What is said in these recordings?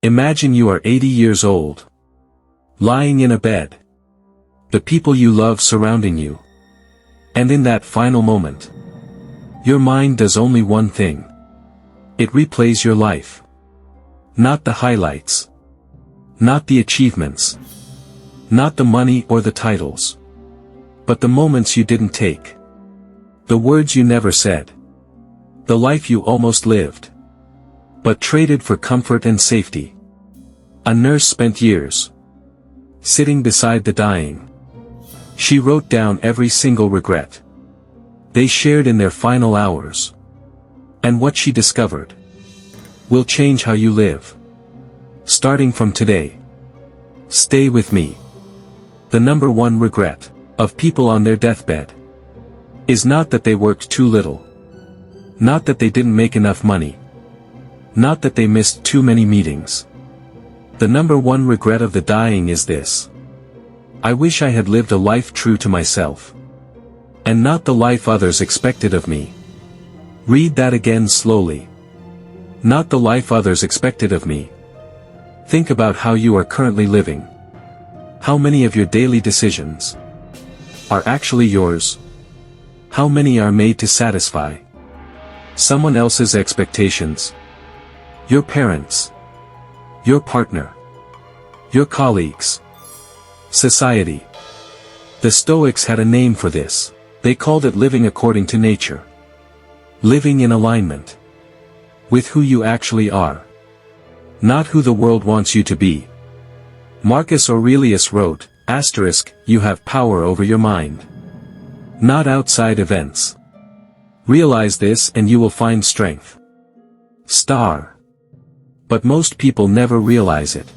Imagine you are 80 years old. Lying in a bed. The people you love surrounding you. And in that final moment, your mind does only one thing. It replays your life. Not the highlights. Not the achievements. Not the money or the titles. But the moments you didn't take. The words you never said. The life you almost lived, but traded for comfort and safety. A nurse spent years sitting beside the dying. She wrote down every single regret they shared in their final hours. And what she discovered will change how you live. Starting from today. Stay with me. The number one regret of people on their deathbed is not that they worked too little. Not that they didn't make enough money. Not that they missed too many meetings. The number one regret of the dying is this. I wish I had lived a life true to myself. And not the life others expected of me. Read that again slowly. Not the life others expected of me. Think about how you are currently living. How many of your daily decisions are actually yours? How many are made to satisfy someone else's expectations? Your parents. Your partner. Your colleagues. Society. The Stoics had a name for this. They called it living according to nature. Living in alignment with who you actually are. Not who the world wants you to be. Marcus Aurelius wrote, "You have power over your mind. Not outside events. Realize this and you will find strength." But most people never realize it.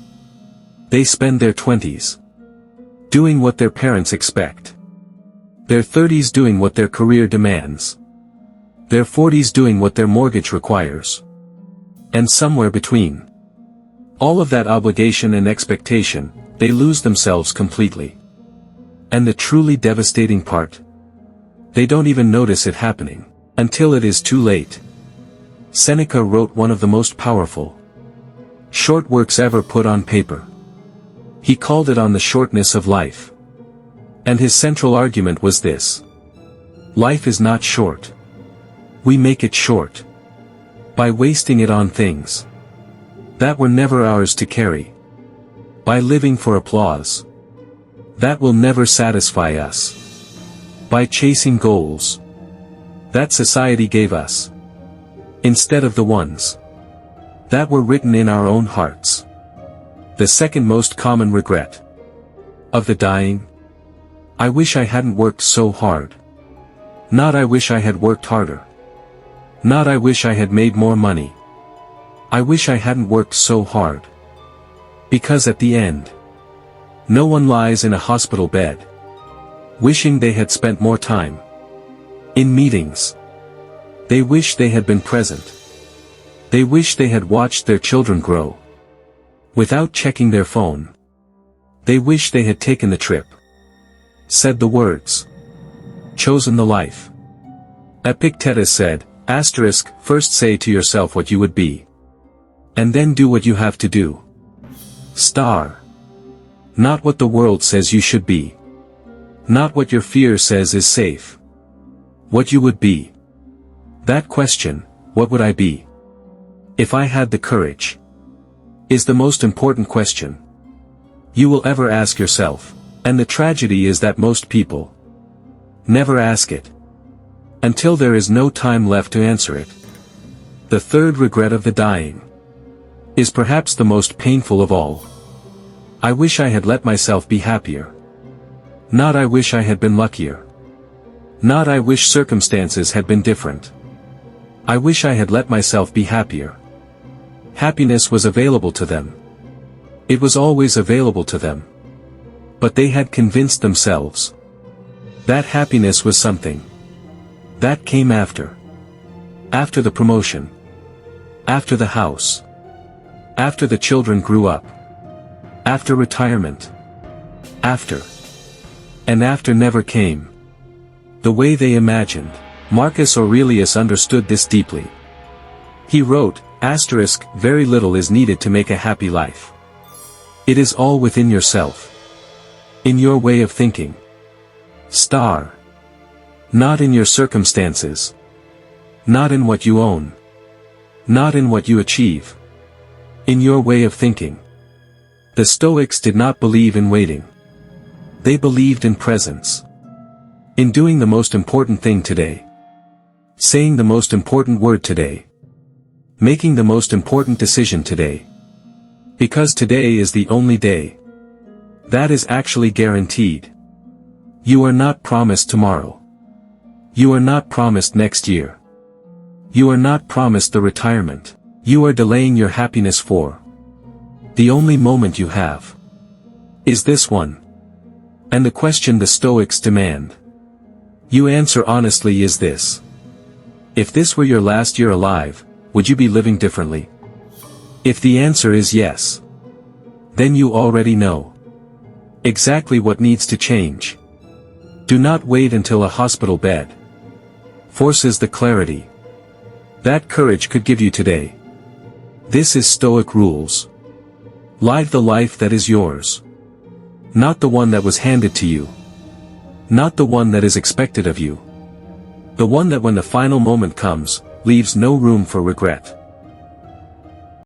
They spend their 20s doing what their parents expect. Their 30s doing what their career demands. Their 40s doing what their mortgage requires. And somewhere between all of that obligation and expectation, they lose themselves completely. And the truly devastating part? They don't even notice it happening until it is too late. Seneca wrote one of the most powerful short works ever put on paper. He called it On the Shortness of Life. And his central argument was this. Life is not short. We make it short by wasting it on things that were never ours to carry. By living for applause that will never satisfy us. By chasing goals that society gave us instead of the ones that were written in our own hearts. The second most common regret of the dying? I wish I hadn't worked so hard. Not I wish I had worked harder. Not I wish I had made more money. I wish I hadn't worked so hard. Because at the end, no one lies in a hospital bed wishing they had spent more time in meetings. They wish they had been present. They wish they had watched their children grow without checking their phone. They wish they had taken the trip, said the words, chosen the life. Epictetus said, "First say to yourself what you would be. And then do what you have to do. Not what the world says you should be. Not what your fear says is safe. What you would be. That question, what would I be if I had the courage, is the most important question you will ever ask yourself. And the tragedy is that most people never ask it until there is no time left to answer it. The third regret of the dying is perhaps the most painful of all. I wish I had let myself be happier. Not I wish I had been luckier. Not I wish circumstances had been different. I wish I had let myself be happier. Happiness was available to them. It was always available to them. But they had convinced themselves that happiness was something that came after. After the promotion. After the house. After the children grew up. After retirement. After. And after never came the way they imagined. Marcus Aurelius understood this deeply. He wrote, "Very little is needed to make a happy life. It is all within yourself. In your way of thinking. Not in your circumstances. Not in what you own. Not in what you achieve. In your way of thinking." The Stoics did not believe in waiting. They believed in presence. In doing the most important thing today. Saying the most important word today. Making the most important decision today. Because today is the only day. That is actually guaranteed. You are not promised tomorrow. You are not promised next year. You are not promised the retirement. You are delaying your happiness for the only moment you have. Is this one? And the question the Stoics demand you answer honestly is this. If this were your last year alive, would you be living differently? If the answer is yes, then you already know exactly what needs to change. Do not wait until a hospital bed forces the clarity that courage could give you today. This is Stoic rules. Live the life that is yours. Not the one that was handed to you. Not the one that is expected of you. The one that when the final moment comes, leaves no room for regret.